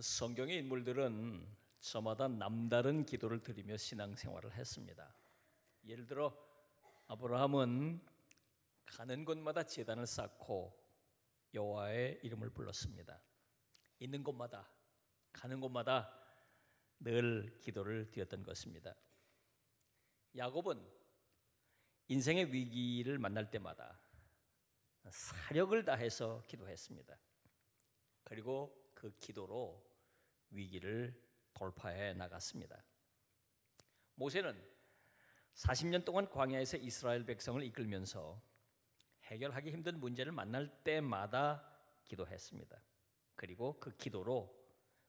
성경의 인물들은 저마다 남다른 기도를 드리며 신앙생활을 했습니다. 예를 들어 아브라함은 가는 곳마다 제단을 쌓고 여호와의 이름을 불렀습니다. 있는 곳마다, 가는 곳마다 늘 기도를 드렸던 것입니다. 야곱은 인생의 위기를 만날 때마다 사력을 다해서 기도했습니다. 그리고 그 기도로 위기를 돌파해 나갔습니다. 모세는 40년 동안 광야에서 이스라엘 백성을 이끌면서 해결하기 힘든 문제를 만날 때마다 기도했습니다. 그리고 그 기도로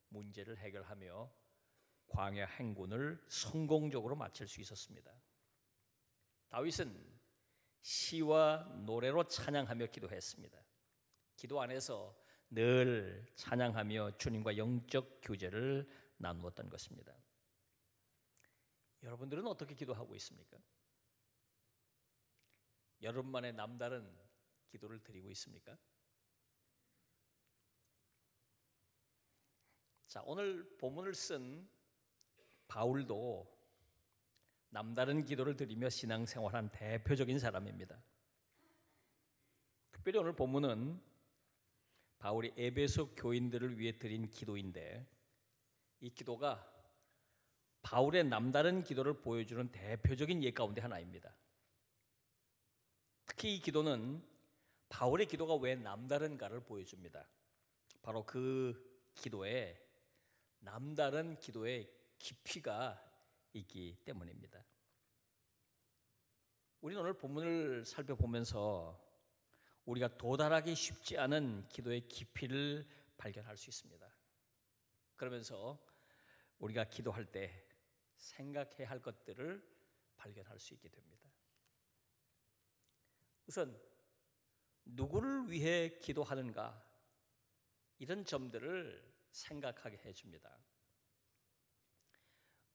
문제를 해결하며 광야 행군을 성공적으로 마칠 수 있었습니다. 다윗은 시와 노래로 찬양하며 기도했습니다. 기도 안에서 늘 찬양하며 주님과 영적 교제를 나누었던 것입니다. 여러분들은 어떻게 기도하고 있습니까? 여러분만의 남다른 기도를 드리고 있습니까? 자, 오늘 본문을 쓴 바울도 남다른 기도를 드리며 신앙생활한 대표적인 사람입니다. 특별히 오늘 본문은 바울이 에베소 교인들을 위해 드린 기도인데, 이 기도가 바울의 남다른 기도를 보여주는 대표적인 예 가운데 하나입니다. 특히 이 기도는 바울의 기도가 왜 남다른가를 보여줍니다. 바로 그 기도에 남다른 기도의 깊이가 있기 때문입니다. 우리는 오늘 본문을 살펴보면서 우리가 도달하기 쉽지 않은 기도의 깊이를 발견할 수 있습니다. 그러면서 우리가 기도할 때 생각해야 할 것들을 발견할 수 있게 됩니다. 우선 누구를 위해 기도하는가, 이런 점들을 생각하게 해줍니다.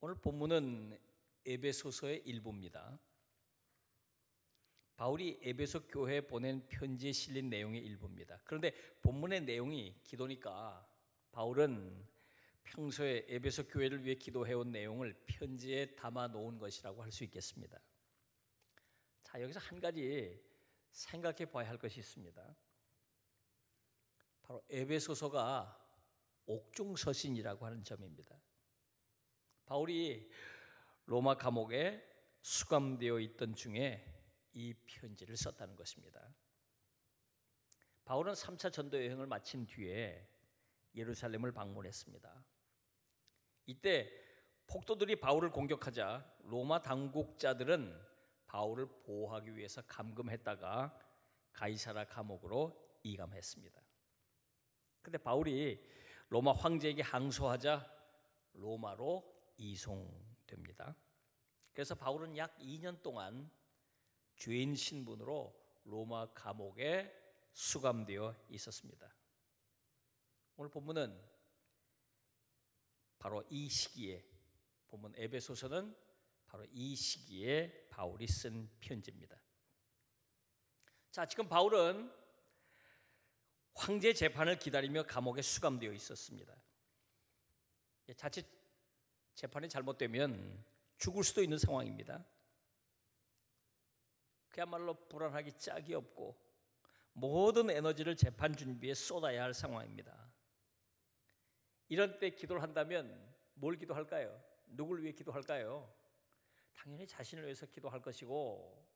오늘 본문은 에베소서의 일부입니다. 바울이 에베소 교회에 보낸 편지에 실린 내용의 일부입니다. 그런데 본문의 내용이 기도니까 바울은 평소에 에베소 교회를 위해 기도해온 내용을 편지에 담아 놓은 것이라고 할 수 있겠습니다. 자, 여기서 한 가지 생각해 봐야 할 것이 있습니다. 바로 에베소서가 옥중서신이라고 하는 점입니다. 바울이 로마 감옥에 수감되어 있던 중에 이 편지를 썼다는 것입니다. 바울은 3차 전도 여행을 마친 뒤에 예루살렘을 방문했습니다. 이때 폭도들이 바울을 공격하자 로마 당국자들은 바울을 보호하기 위해서 감금했다가 가이사라 감옥으로 이감했습니다. 그런데 바울이 로마 황제에게 항소하자 로마로 이송됩니다. 그래서 바울은 약 2년 동안 죄인 신분으로 로마 감옥에 수감되어 있었습니다. 오늘 본문은 바로 이 시기에, 본문 에베소서는 바로 이 시기에 바울이 쓴 편지입니다. 자, 지금 바울은 황제 재판을 기다리며 감옥에 수감되어 있었습니다. 자칫 재판이 잘못되면 죽을 수도 있는 상황입니다. 그야말로 불안하기 짝이 없고 모든 에너지를 재판 준비에 쏟아야 할 상황입니다. 이런 때 기도를 한다면 뭘 기도할까요? 누굴 위해 기도할까요? 당연히 자신을 위해서 기도할 것이고,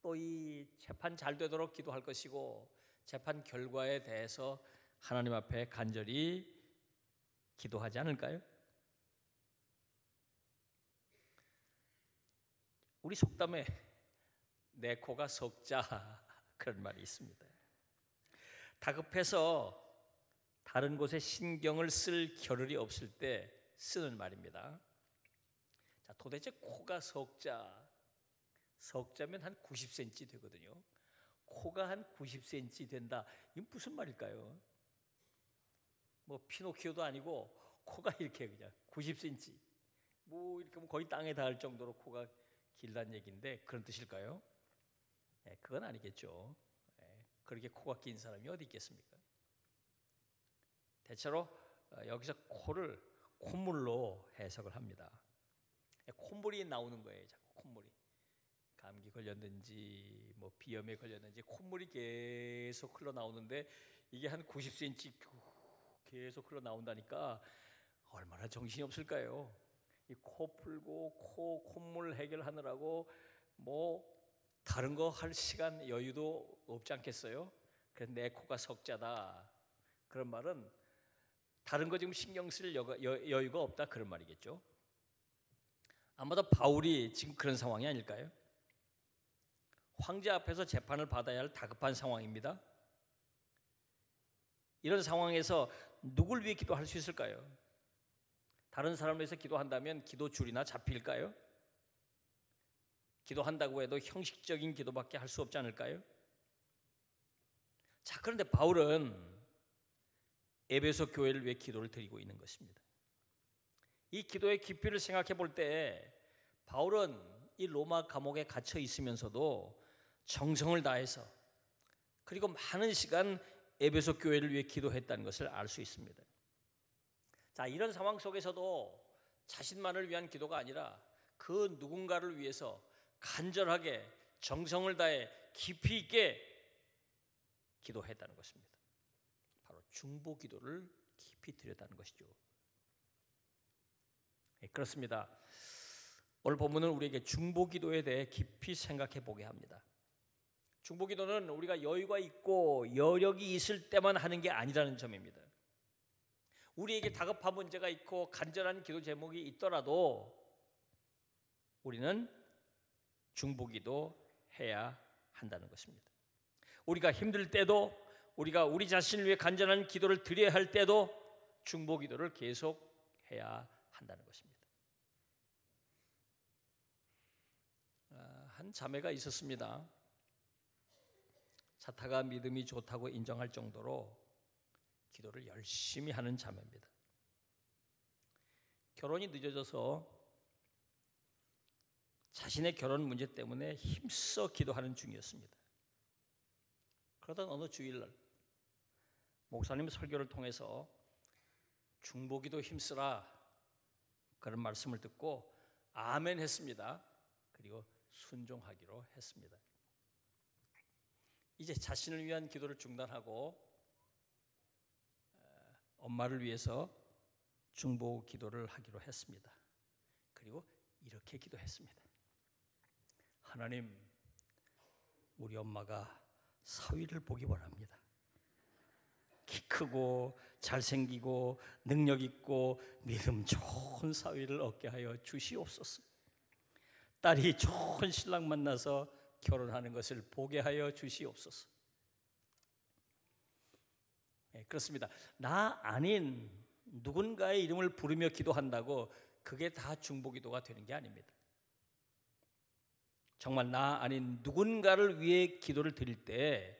또 이 재판 잘 되도록 기도할 것이고, 재판 결과에 대해서 하나님 앞에 간절히 기도하지 않을까요? 우리 속담에 내 코가 석자, 그런 말이 있습니다. 다급해서 다른 곳에 신경을 쓸 겨를이 없을 때 쓰는 말입니다. 자, 도대체 코가 석자면 한 90cm 되거든요. 코가 한 90cm 된다. 이건 무슨 말일까요? 뭐 피노키오도 아니고 코가 이렇게 그냥 90cm. 뭐 이렇게 거의 땅에 닿을 정도로 코가 길다는 얘기인데 그런 뜻일까요? 네, 그건 아니겠죠. 네, 그렇게 코가 긴 사람이 어디 있겠습니까? 대체로 여기서 코를 콧물로 해석을 합니다. 콧물이 나오는 거예요. 자꾸 콧물이. 감기 걸렸는지 뭐 비염에 걸렸는지 콧물이 계속 흘러나오는데 이게 한 90cm 계속 흘러나온다니까 얼마나 정신이 없을까요? 이 코 풀고 콧물 해결하느라고 뭐 다른 거 할 시간 여유도 없지 않겠어요? 그래서 내 코가 석자다. 그런 말은 다른 거 지금 신경 쓸 여유가 없다 그런 말이겠죠. 아마도 바울이 지금 그런 상황이 아닐까요? 황제 앞에서 재판을 받아야 할 다급한 상황입니다. 이런 상황에서 누굴 위해 기도할 수 있을까요? 다른 사람을 위해서 기도한다면 기도 줄이나 잡힐까요? 기도한다고 해도 형식적인 기도밖에 할 수 없지 않을까요? 자, 그런데 바울은 에베소 교회를 위해 기도를 드리고 있는 것입니다. 이 기도의 깊이를 생각해 볼 때 바울은 이 로마 감옥에 갇혀 있으면서도 정성을 다해서 그리고 많은 시간 에베소 교회를 위해 기도했다는 것을 알 수 있습니다. 자, 이런 상황 속에서도 자신만을 위한 기도가 아니라 그 누군가를 위해서 간절하게 정성을 다해 깊이 있게 기도했다는 것입니다. 바로 중보 기도를 깊이 드렸다는 것이죠. 그렇습니다. 오늘 본문은 우리에게 중보 기도에 대해 깊이 생각해 보게 합니다. 중보 기도는 우리가 여유가 있고 여력이 있을 때만 하는 게 아니라는 점입니다. 우리에게 다급한 문제가 있고 간절한 기도 제목이 있더라도 우리는 중보 기도 해야 한다는 것입니다. 우리가 힘들 때도 우리가 우리 자신을 위해 간절한 기도를 드려야 할 때도 중보 기도를 계속 해야 한다는 것입니다. 한 자매가 있었습니다. 자타가 믿음이 좋다고 인정할 정도로 기도를 열심히 하는 자매입니다. 결혼이 늦어져서 자신의 결혼 문제 때문에 힘써 기도하는 중이었습니다. 그러던 어느 주일날 목사님 설교를 통해서 중보기도 힘쓰라 그런 말씀을 듣고 아멘 했습니다. 그리고 순종하기로 했습니다. 이제 자신을 위한 기도를 중단하고 엄마를 위해서 중보 기도를 하기로 했습니다. 그리고 이렇게 기도했습니다. 하나님, 우리 엄마가 사위를 보기 원합니다. 키 크고 잘생기고 능력 있고 믿음 좋은 사위를 얻게 하여 주시옵소서. 딸이 좋은 신랑 만나서 결혼하는 것을 보게 하여 주시옵소서. 그렇습니다. 나 아닌 누군가의 이름을 부르며 기도한다고 그게 다 중보기도가 되는 게 아닙니다. 정말 나 아닌 누군가를 위해 기도를 드릴 때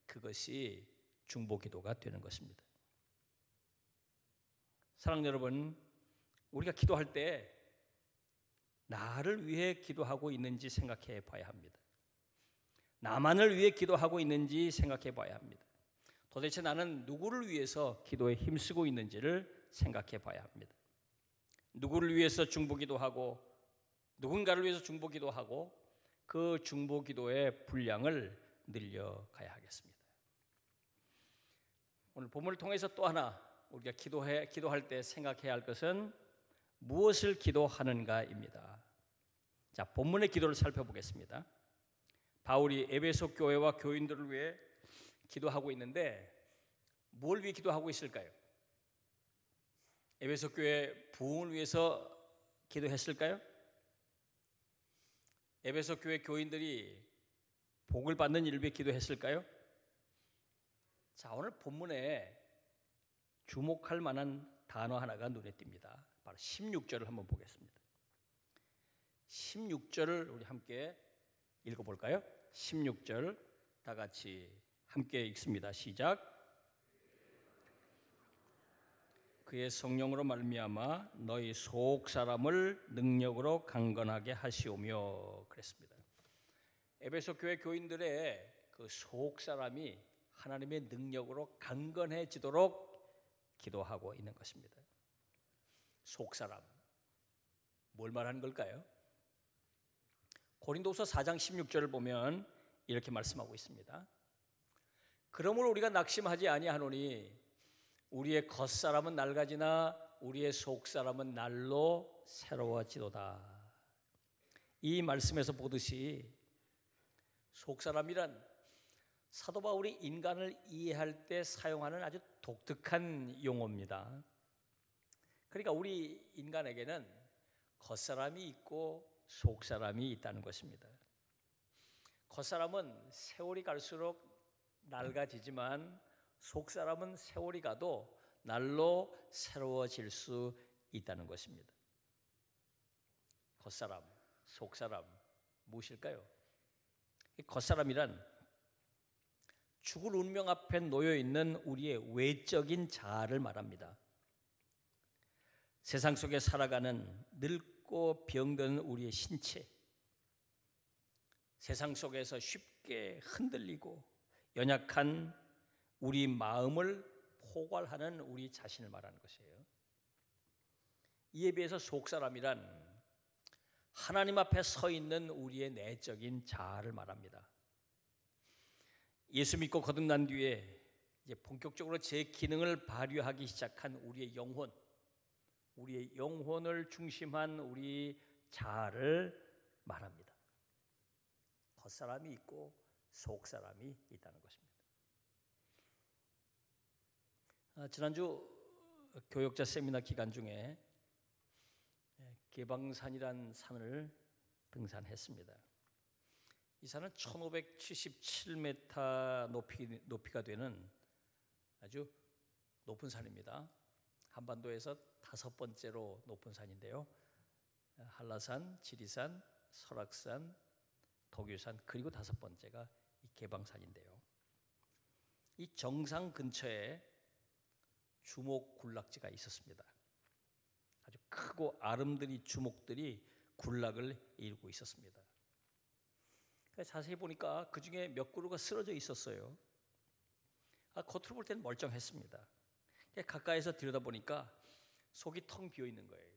그것이 중보기도가 되는 것입니다. 사랑하는 여러분, 우리가 기도할 때 나를 위해 기도하고 있는지 생각해 봐야 합니다. 나만을 위해 기도하고 있는지 생각해 봐야 합니다. 도대체 나는 누구를 위해서 기도에 힘쓰고 있는지를 생각해 봐야 합니다. 누구를 위해서 중보기도하고 누군가를 위해서 중보기도하고 그 중보기도의 분량을 늘려가야 하겠습니다. 오늘 본문을 통해서 또 하나 우리가 기도할 때 생각해야 할 것은 무엇을 기도하는가입니다. 자, 본문의 기도를 살펴보겠습니다. 바울이 에베소 교회와 교인들을 위해 기도하고 있는데 뭘 위해 기도하고 있을까요? 에베소 교회 부흥을 위해서 기도했을까요? 에베소 교회 교인들이 복을 받는 일을 위해 기도했을까요? 자, 오늘 본문에 주목할 만한 단어 하나가 눈에 띕니다. 바로 16절을 한번 보겠습니다. 16절을 우리 함께 읽어볼까요? 16절 다 같이 함께 읽습니다. 시작. 그의 성령으로 말미암아 너희 속 사람을 능력으로 강건하게 하시오며 그랬습니다. 에베소 교회 교인들의 그 속 사람이 하나님의 능력으로 강건해지도록 기도하고 있는 것입니다. 속사람, 뭘 말하는 걸까요? 고린도서 4장 16절을 보면 이렇게 말씀하고 있습니다. 그러므로 우리가 낙심하지 아니하노니 우리의 겉사람은 낡아지나 우리의 속사람은 날로 새로워지도다. 이 말씀에서 보듯이 속사람이란 사도 바울이 인간을 이해할 때 사용하는 아주 독특한 용어입니다. 그러니까 우리 인간에게는 겉사람이 있고 속사람이 있다는 것입니다. 겉사람은 세월이 갈수록 낡아지지만 속사람은 세월이 가도 날로 새로워질 수 있다는 것입니다. 겉사람, 속사람 무엇일까요? 겉사람이란 죽을 운명 앞에 놓여 있는 우리의 외적인 자아를 말합니다. 세상 속에 살아가는 늙고 병드는 우리의 신체, 세상 속에서 쉽게 흔들리고 연약한 우리 마음을 포괄하는 우리 자신을 말하는 것이에요. 이에 비해서 속사람이란 하나님 앞에 서 있는 우리의 내적인 자아를 말합니다. 예수 믿고 거듭난 뒤에 이제 본격적으로 제 기능을 발휘하기 시작한 우리의 영혼을 중심한 우리 자아를 말합니다. 겉사람이 있고 속사람이 있다는 것입니다. 지난주 교역자 세미나 기간 중에 개방산이란 산을 등산했습니다. 이 산은 1577m 높이가 되는 아주 높은 산입니다. 한반도에서 5번째로 높은 산인데요. 한라산, 지리산, 설악산, 도교산 그리고 5번째가 이 개방산인데요. 이 정상 근처에 주목 군락지가 있었습니다. 아주 크고 아름드리 주목들이 군락을 이루고 있었습니다. 자세히 보니까 그 중에 몇 그루가 쓰러져 있었어요. 겉으로 볼 때는 멀쩡했습니다. 가까이서 들여다보니까 속이 텅 비어 있는 거예요.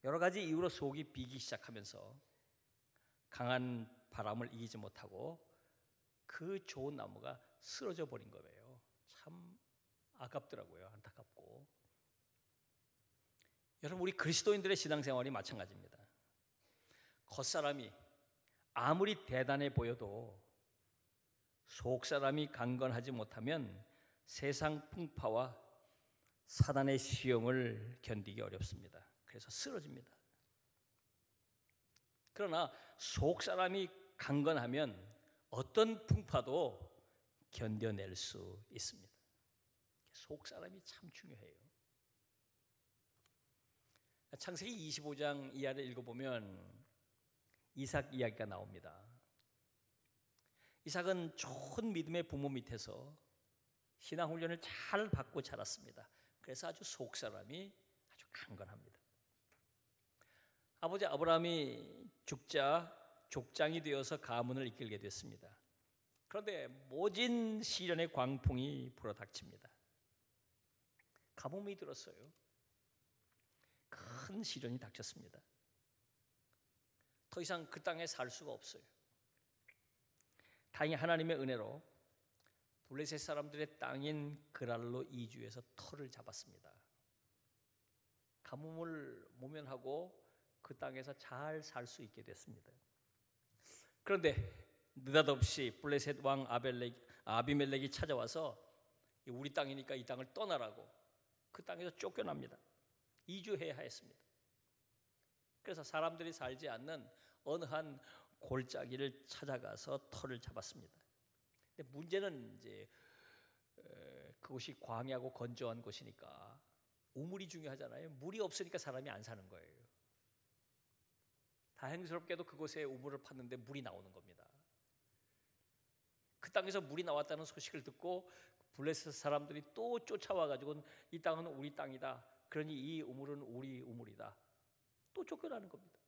여러 가지 이유로 속이 비기 시작하면서 강한 바람을 이기지 못하고 그 좋은 나무가 쓰러져 버린 거예요. 참 아깝더라고요. 안타깝고. 여러분, 우리 그리스도인들의 신앙생활이 마찬가지입니다. 겉사람이 아무리 대단해 보여도 속사람이 강건하지 못하면 세상 풍파와 사단의 시험을 견디기 어렵습니다. 그래서 쓰러집니다. 그러나 속사람이 강건하면 어떤 풍파도 견뎌낼 수 있습니다. 속사람이 참 중요해요. 창세기 25장 이하를 읽어보면 이삭 이야기가 나옵니다. 이삭은 좋은 믿음의 부모 밑에서 신앙 훈련을 잘 받고 자랐습니다. 그래서 아주 속사람이 아주 강건합니다. 아버지 아브라함이 죽자 족장이 되어서 가문을 이끌게 됐습니다. 그런데 모진 시련의 광풍이 불어닥칩니다. 가뭄이 들었어요. 큰 시련이 닥쳤습니다. 더 이상 그 땅에 살 수가 없어요. 다행히 하나님의 은혜로 블레셋 사람들의 땅인 그랄로 이주해서 터를 잡았습니다. 가뭄을 모면하고 그 땅에서 잘 살 수 있게 됐습니다. 그런데 느닷없이 블레셋 왕 아비멜렉이 찾아와서 우리 땅이니까 이 땅을 떠나라고 그 땅에서 쫓겨납니다. 이주해야 했습니다. 그래서 사람들이 살지 않는 어느 한 골짜기를 찾아가서 터를 잡았습니다. 근데 문제는 이제 그곳이 광야고 건조한 곳이니까 우물이 중요하잖아요. 물이 없으니까 사람이 안 사는 거예요. 다행스럽게도 그곳에 우물을 팠는데 물이 나오는 겁니다. 그 땅에서 물이 나왔다는 소식을 듣고 블레셋 사람들이 또 쫓아와가지고 이 땅은 우리 땅이다. 그러니 이 우물은 우리 우물이다. 또 쫓겨나는 겁니다.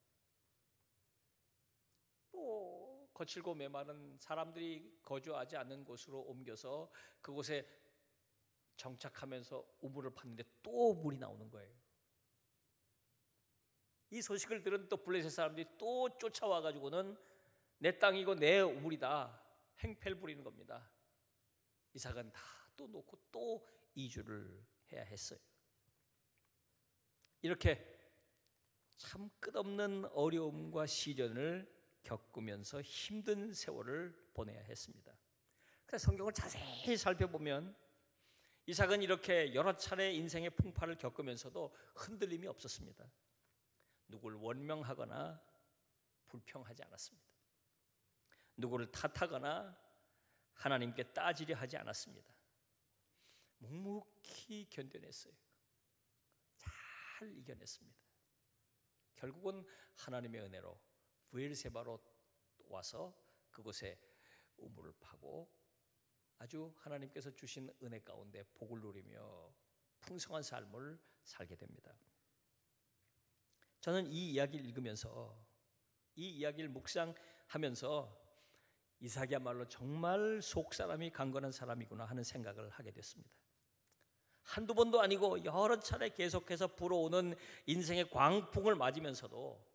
또 거칠고 메마른 사람들이 거주하지 않는 곳으로 옮겨서 그곳에 정착하면서 우물을 팠는데 또 물이 나오는 거예요. 이 소식을 들은 또 블레셋 사람들이 또 쫓아와 가지고는 내 땅이고 내 우물이다 행패를 부리는 겁니다. 이삭은 다 또 놓고 또 이주를 해야 했어요. 이렇게 참 끝없는 어려움과 시련을 겪으면서 힘든 세월을 보내야 했습니다. 그래서 성경을 자세히 살펴보면 이삭은 이렇게 여러 차례 인생의 풍파를 겪으면서도 흔들림이 없었습니다. 누구를 원명하거나 불평하지 않았습니다. 누구를 탓하거나 하나님께 따지려 하지 않았습니다. 묵묵히 견뎌냈어요. 잘 이겨냈습니다. 결국은 하나님의 은혜로 브엘세바로 와서 그곳에 우물을 파고 아주 하나님께서 주신 은혜 가운데 복을 누리며 풍성한 삶을 살게 됩니다. 저는 이 이야기를 읽으면서 이 이야기를 묵상하면서 이삭이야말로 정말 속사람이 강건한 사람이구나 하는 생각을 하게 됐습니다. 한두 번도 아니고 여러 차례 계속해서 불어오는 인생의 광풍을 맞으면서도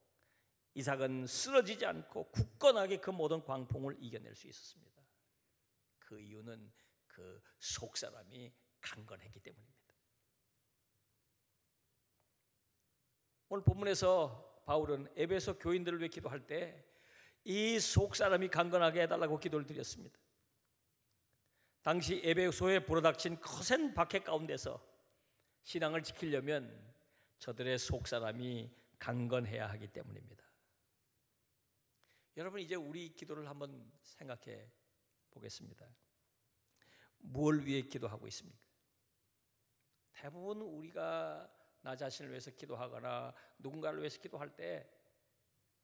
이삭은 쓰러지지 않고 굳건하게 그 모든 광풍을 이겨낼 수 있었습니다. 그 이유는 그 속사람이 강건했기 때문입니다. 오늘 본문에서 바울은 에베소 교인들을 위해 기도할 때 이 속사람이 강건하게 해달라고 기도를 드렸습니다. 당시 에베소에 불어닥친 거센 박해 가운데서 신앙을 지키려면 저들의 속사람이 강건해야 하기 때문입니다. 여러분, 이제 우리 기도를 한번 생각해 보겠습니다. 뭘 위해 기도하고 있습니까? 대부분 우리가 나 자신을 위해서 기도하거나 누군가를 위해서 기도할 때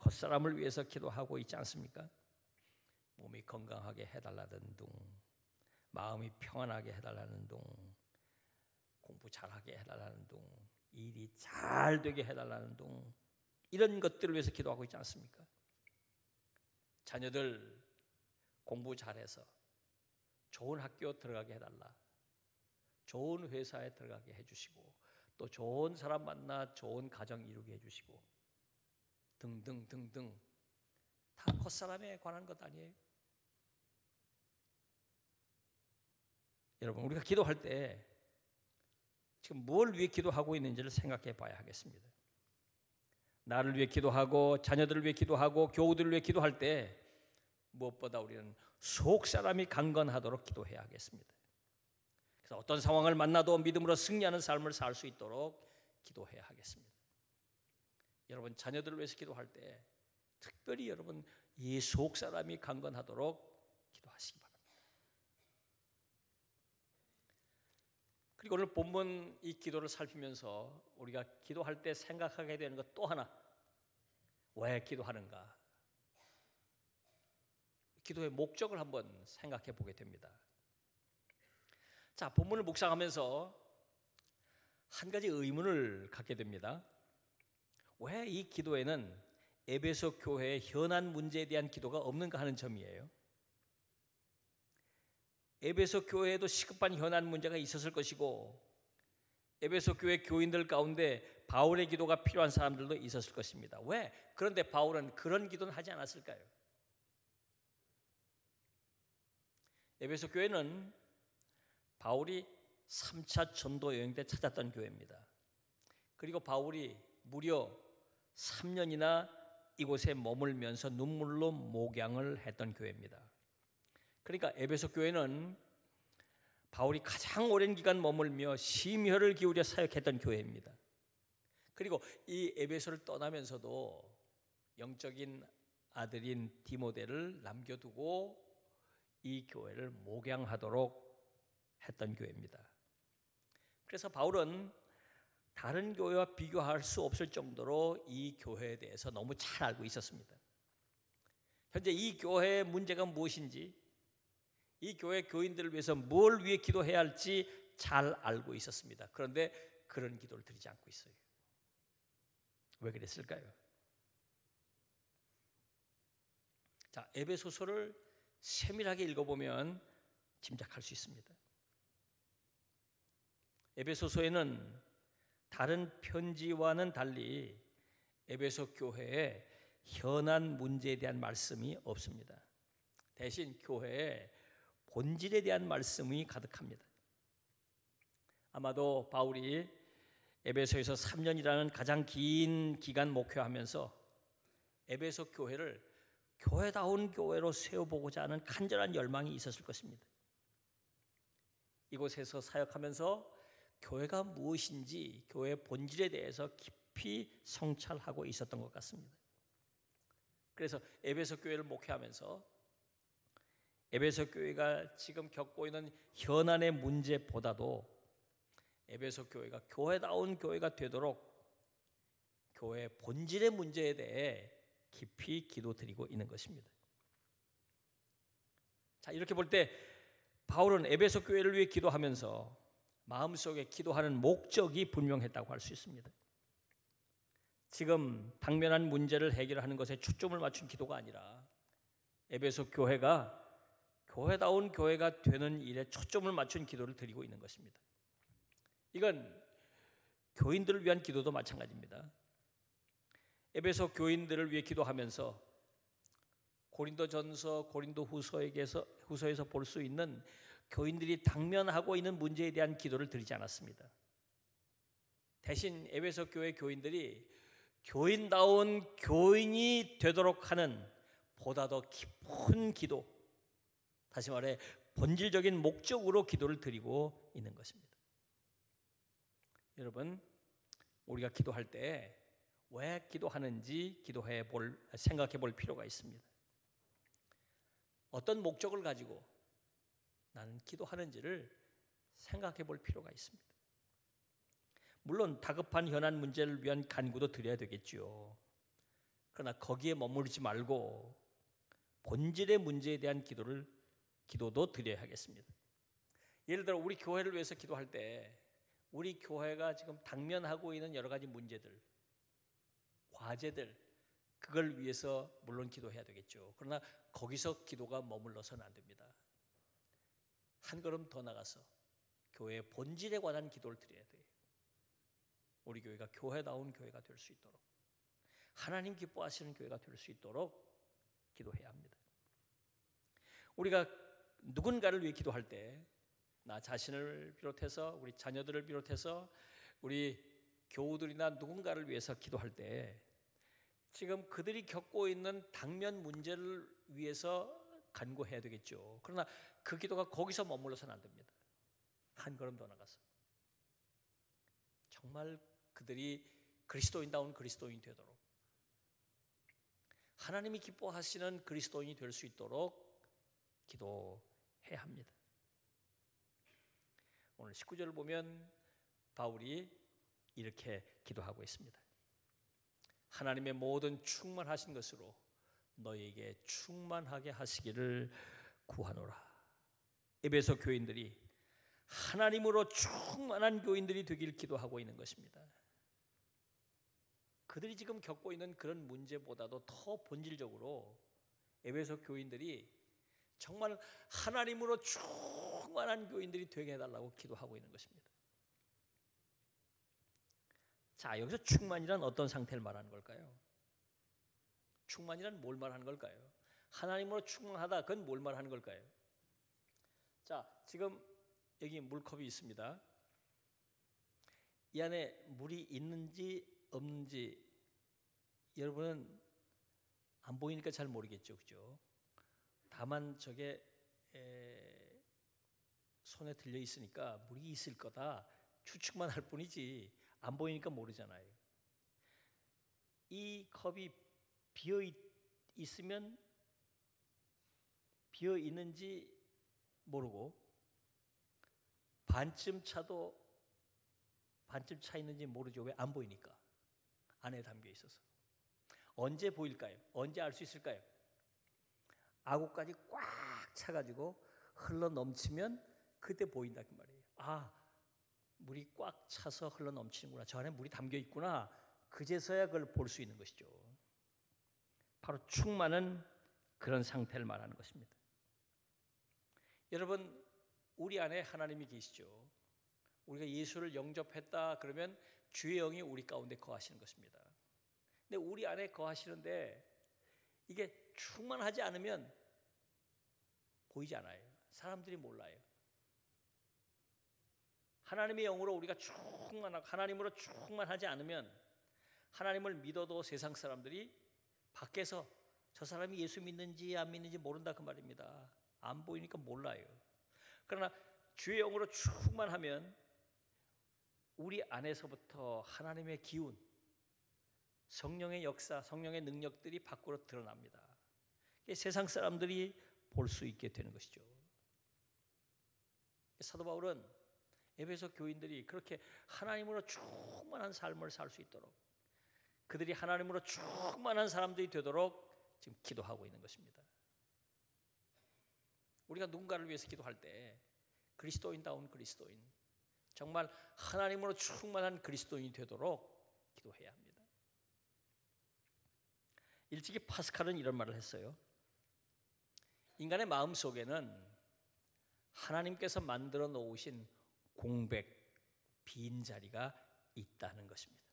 겉사람을 위해서 기도하고 있지 않습니까? 몸이 건강하게 해달라는 둥, 마음이 평안하게 해달라는 둥, 공부 잘하게 해달라는 둥, 일이 잘 되게 해달라는 둥, 이런 것들을 위해서 기도하고 있지 않습니까? 자녀들 공부 잘해서 좋은 학교 들어가게 해달라, 좋은 회사에 들어가게 해주시고, 또 좋은 사람 만나 좋은 가정 이루게 해주시고, 등등등등 다 겉사람에 관한 것 아니에요? 여러분, 우리가 기도할 때 지금 뭘 위해 기도하고 있는지를 생각해 봐야 하겠습니다. 나를 위해 기도하고 자녀들을 위해 기도하고 교우들을 위해 기도할 때 무엇보다 우리는 속사람이 강건하도록 기도해야 하겠습니다. 그래서 어떤 상황을 만나도 믿음으로 승리하는 삶을 살 수 있도록 기도해야 하겠습니다. 여러분, 자녀들을 위해서 기도할 때 특별히 여러분 이 속사람이 강건하도록 기도하시기 바랍니다. 그리고 오늘 본문 이 기도를 살피면서 우리가 기도할 때 생각하게 되는 것 또 하나, 왜 기도하는가? 기도의 목적을 한번 생각해 보게 됩니다. 자, 본문을 묵상하면서 한 가지 의문을 갖게 됩니다. 왜 이 기도에는 에베소 교회의 현안 문제에 대한 기도가 없는가 하는 점이에요. 에베소 교회에도 시급한 현안 문제가 있었을 것이고 에베소 교회 교인들 가운데 바울의 기도가 필요한 사람들도 있었을 것입니다. 왜? 그런데 바울은 그런 기도는 하지 않았을까요? 에베소 교회는 바울이 3차 전도 여행 때 찾았던 교회입니다. 그리고 바울이 무려 3년이나 이곳에 머물면서 눈물로 목양을 했던 교회입니다. 그러니까 에베소 교회는 바울이 가장 오랜 기간 머물며 심혈을 기울여 사역했던 교회입니다. 그리고 이 에베소를 떠나면서도 영적인 아들인 디모데를 남겨두고 이 교회를 목양하도록 했던 교회입니다. 그래서 바울은 다른 교회와 비교할 수 없을 정도로 이 교회에 대해서 너무 잘 알고 있었습니다. 현재 이 교회의 문제가 무엇인지, 이 교회 교인들을 위해서 뭘 위해 기도해야 할지 잘 알고 있었습니다. 그런데 그런 기도를 드리지 않고 있어요. 왜 그랬을까요? 자, 에베소서를 세밀하게 읽어보면 짐작할 수 있습니다. 에베소서에는 다른 편지와는 달리 에베소 교회에 현안 문제에 대한 말씀이 없습니다. 대신 교회의 본질에 대한 말씀이 가득합니다. 아마도 바울이 에베소에서 3년이라는 가장 긴 기간 목회하면서 에베소 교회를 교회다운 교회로 세워보고자 하는 간절한 열망이 있었을 것입니다. 이곳에서 사역하면서 교회가 무엇인지 교회의 본질에 대해서 깊이 성찰하고 있었던 것 같습니다. 그래서 에베소 교회를 목회하면서 에베소 교회가 지금 겪고 있는 현안의 문제보다도 에베소 교회가 교회다운 교회가 되도록 교회의 본질의 문제에 대해 깊이 기도드리고 있는 것입니다. 자, 이렇게 볼 때 바울은 에베소 교회를 위해 기도하면서 마음속에 기도하는 목적이 분명했다고 할 수 있습니다. 지금 당면한 문제를 해결하는 것에 초점을 맞춘 기도가 아니라 에베소 교회가 교회다운 교회가 되는 일에 초점을 맞춘 기도를 드리고 있는 것입니다. 이건 교인들을 위한 기도도 마찬가지입니다. 에베소 교인들을 위해 기도하면서 고린도전서, 고린도후서에서 볼 수 있는 교인들이 당면하고 있는 문제에 대한 기도를 드리지 않았습니다. 대신 에베소 교회 교인들이 교인다운 교인이 되도록 하는 보다 더 깊은 기도, 다시 말해 본질적인 목적으로 기도를 드리고 있는 것입니다. 여러분, 우리가 기도할 때 왜 기도하는지 생각해 볼 필요가 있습니다. 어떤 목적을 가지고 나는 기도하는지를 생각해 볼 필요가 있습니다. 물론 다급한 현안 문제를 위한 간구도 드려야 되겠죠. 그러나 거기에 머무르지 말고 본질의 문제에 대한 기도도 드려야 하겠습니다. 예를 들어 우리 교회를 위해서 기도할 때 우리 교회가 지금 당면하고 있는 여러 가지 문제들, 과제들, 그걸 위해서 물론 기도해야 되겠죠. 그러나 거기서 기도가 머물러서는 안 됩니다. 한 걸음 더 나가서 교회의 본질에 관한 기도를 드려야 돼요. 우리 교회가 교회다운 교회가 될 수 있도록, 하나님 기뻐하시는 교회가 될 수 있도록 기도해야 합니다. 우리가 누군가를 위해 기도할 때 나 자신을 비롯해서 우리 자녀들을 비롯해서 우리 교우들이나 누군가를 위해서 기도할 때 지금 그들이 겪고 있는 당면 문제를 위해서 간구해야 되겠죠. 그러나 그 기도가 거기서 머물러서는 안 됩니다. 한 걸음 더 나가서 정말 그들이 그리스도인다운 그리스도인이 되도록, 하나님이 기뻐하시는 그리스도인이 될 수 있도록 기도해야 합니다. 오늘 19절을 보면 바울이 이렇게 기도하고 있습니다. 하나님의 모든 충만하신 것으로 너희에게 충만하게 하시기를 구하노라. 에베소 교인들이 하나님으로 충만한 교인들이 되길 기도하고 있는 것입니다. 그들이 지금 겪고 있는 그런 문제보다도 더 본질적으로 에베소 교인들이 정말 하나님으로 충만한 교인들이 되게 해달라고 기도하고 있는 것입니다. 자, 여기서 충만이란 어떤 상태를 말하는 걸까요? 충만이란 뭘 말하는 걸까요? 하나님으로 충만하다, 그건 뭘 말하는 걸까요? 자, 지금 여기 물컵이 있습니다. 이 안에 물이 있는지 없는지 여러분은 안 보이니까 잘 모르겠죠, 그죠? 다만 저게 손에 들려 있으니까 물이 있을 거다 추측만 할 뿐이지 안 보이니까 모르잖아요. 이 컵이 비어 있으면 비어 있는지 모르고 반쯤 차 있는지 모르죠. 왜? 안 보이니까. 안에 담겨 있어서. 언제 보일까요? 언제 알 수 있을까요? 아구까지 꽉 차가지고 흘러 넘치면 그때 보인다 그 말이에요. 아, 물이 꽉 차서 흘러 넘치는구나. 저 안에 물이 담겨 있구나. 그제서야 그걸 볼 수 있는 것이죠. 바로 충만은 그런 상태를 말하는 것입니다. 여러분, 우리 안에 하나님이 계시죠. 우리가 예수를 영접했다 그러면 주의 영이 우리 가운데 거하시는 것입니다. 근데 우리 안에 거하시는데 이게 충만하지 않으면 보이지 않아요. 사람들이 몰라요. 하나님의 영으로 우리가 충만하고 하나님으로 충만하지 않으면 하나님을 믿어도 세상 사람들이 밖에서 저 사람이 예수 믿는지 안 믿는지 모른다 그 말입니다. 안 보이니까 몰라요. 그러나 주의 영으로 충만하면 우리 안에서부터 하나님의 기운, 성령의 역사, 성령의 능력들이 밖으로 드러납니다. 세상 사람들이 볼 수 있게 되는 것이죠. 사도 바울은 에베소 교인들이 그렇게 하나님으로 충만한 삶을 살 수 있도록 그들이 하나님으로 충만한 사람들이 되도록 지금 기도하고 있는 것입니다. 우리가 누군가를 위해서 기도할 때 그리스도인다운 그리스도인, 정말 하나님으로 충만한 그리스도인이 되도록 기도해야 합니다. 일찍이 파스칼은 이런 말을 했어요. 인간의 마음 속에는 하나님께서 만들어 놓으신 공백, 빈자리가 있다는 것입니다.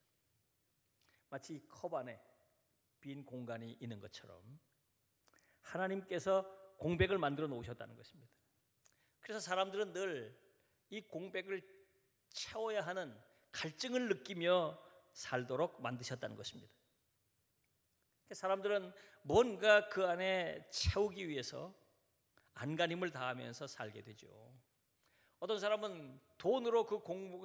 마치 컵 안에 빈 공간이 있는 것처럼 하나님께서 공백을 만들어 놓으셨다는 것입니다. 그래서 사람들은 늘 이 공백을 채워야 하는 갈증을 느끼며 살도록 만드셨다는 것입니다. 사람들은 뭔가 그 안에 채우기 위해서 안간힘을 다하면서 살게 되죠. 어떤 사람은 돈으로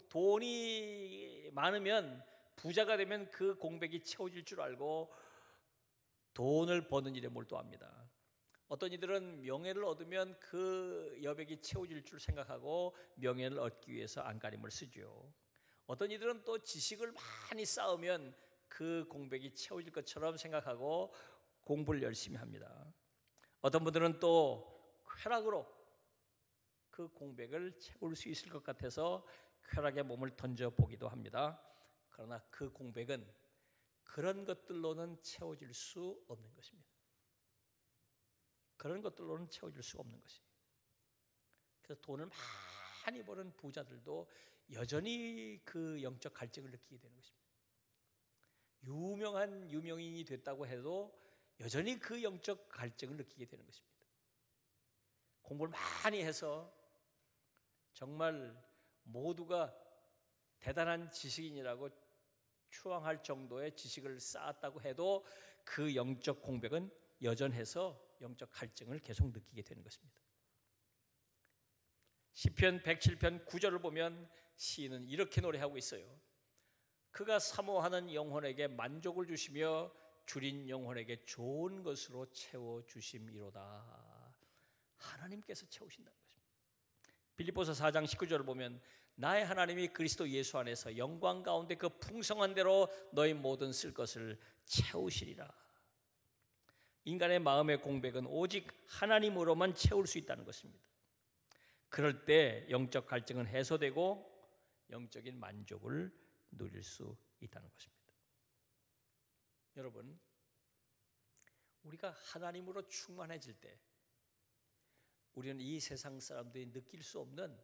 돈이 많으면 부자가 되면 그 공백이 채워질 줄 알고 돈을 버는 일에 몰두합니다. 어떤 이들은 명예를 얻으면 그 여백이 채워질 줄 생각하고 명예를 얻기 위해서 안간힘을 쓰죠. 어떤 이들은 또 지식을 많이 쌓으면 그 공백이 채워질 것처럼 생각하고 공부를 열심히 합니다. 어떤 분들은 또 쾌락으로 그 공백을 채울 수 있을 것 같아서 쾌락에 몸을 던져보기도 합니다. 그러나 그 공백은 그런 것들로는 채워질 수 없는 것입니다. 그런 것들로는 채워질 수가 없는 것이에요. 그래서 돈을 많이 버는 부자들도 여전히 그 영적 갈증을 느끼게 되는 것입니다. 유명한 유명인이 됐다고 해도 여전히 그 영적 갈증을 느끼게 되는 것입니다. 공부를 많이 해서 정말 모두가 대단한 지식인이라고 추앙할 정도의 지식을 쌓았다고 해도 그 영적 공백은 여전해서 영적 갈증을 계속 느끼게 되는 것입니다. 시편 107편 9절을 보면 시인은 이렇게 노래하고 있어요. 그가 사모하는 영혼에게 만족을 주시며 줄인 영혼에게 좋은 것으로 채워주심이로다. 하나님께서 채우신다는 것입니다. 빌립보서 4장 19절을 보면 나의 하나님이 그리스도 예수 안에서 영광 가운데 그 풍성한 대로 너희 모든 쓸 것을 채우시리라. 인간의 마음의 공백은 오직 하나님으로만 채울 수 있다는 것입니다. 그럴 때 영적 갈증은 해소되고 영적인 만족을 누릴 수 있다는 것입니다. 여러분, 우리가 하나님으로 충만해질 때 우리는 이 세상 사람들이 느낄 수 없는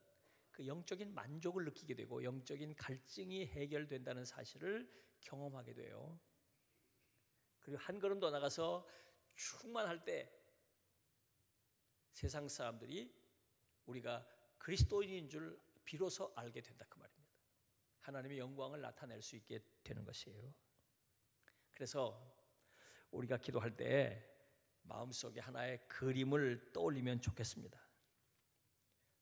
그 영적인 만족을 느끼게 되고 영적인 갈증이 해결된다는 사실을 경험하게 돼요. 그리고 한 걸음 더 나가서 충만할 때 세상 사람들이 우리가 그리스도인인 줄 비로소 알게 된다 그 말입니다. 하나님의 영광을 나타낼 수 있게 되는 것이에요. 그래서 우리가 기도할 때 마음속에 하나의 그림을 떠올리면 좋겠습니다.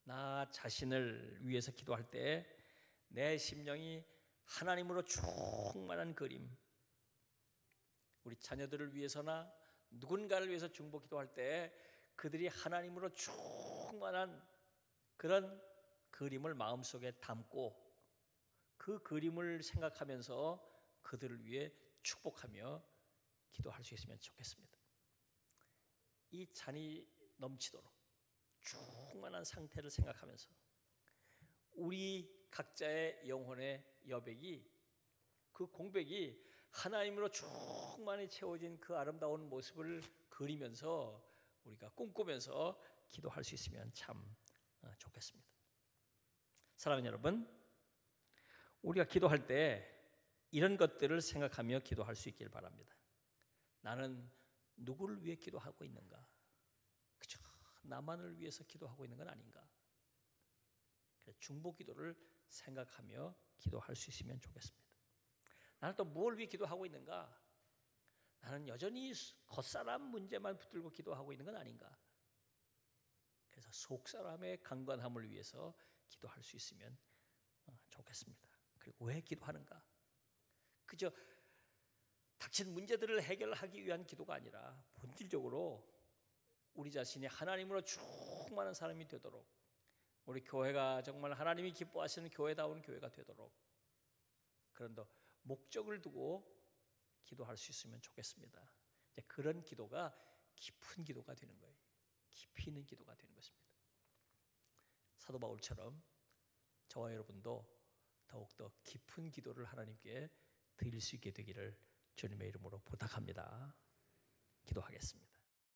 나 자신을 위해서 기도할 때 내 심령이 하나님으로 충만한 그림, 우리 자녀들을 위해서나 누군가를 위해서 중보 기도할 때 그들이 하나님으로 충만한 그런 그림을 마음속에 담고 그 그림을 생각하면서 그들을 위해 축복하며 기도할 수 있으면 좋겠습니다. 이 잔이 넘치도록 충만한 상태를 생각하면서 우리 각자의 영혼의 여백이, 그 공백이 하나님으로 충만히 채워진 그 아름다운 모습을 그리면서 우리가 꿈꾸면서 기도할 수 있으면 참 좋겠습니다. 사랑하는 여러분, 우리가 기도할 때 이런 것들을 생각하며 기도할 수 있길 바랍니다. 나는 누구를 위해 기도하고 있는가? 그저 나만을 위해서 기도하고 있는 건 아닌가? 중보 기도를 생각하며 기도할 수 있으면 좋겠습니다. 나는 또 무엇을 위해 기도하고 있는가? 나는 여전히 겉사람 문제만 붙들고 기도하고 있는 건 아닌가? 그래서 속사람의 강건함을 위해서 기도할 수 있으면 좋겠습니다. 그리고 왜 기도하는가? 그저 닥친 문제들을 해결하기 위한 기도가 아니라 본질적으로 우리 자신이 하나님으로 충만한 사람이 되도록, 우리 교회가 정말 하나님이 기뻐하시는 교회다운 교회가 되도록 그런 목적을 두고 기도할 수 있으면 좋겠습니다. 그런 기도가 깊은 기도가 되는 거예요. 깊이 있는 기도가 되는 것입니다. 사도 바울처럼 저와 여러분도 더욱더 깊은 기도를 하나님께 드릴 수 있게 되기를 주님의 이름으로 부탁합니다. 기도하겠습니다.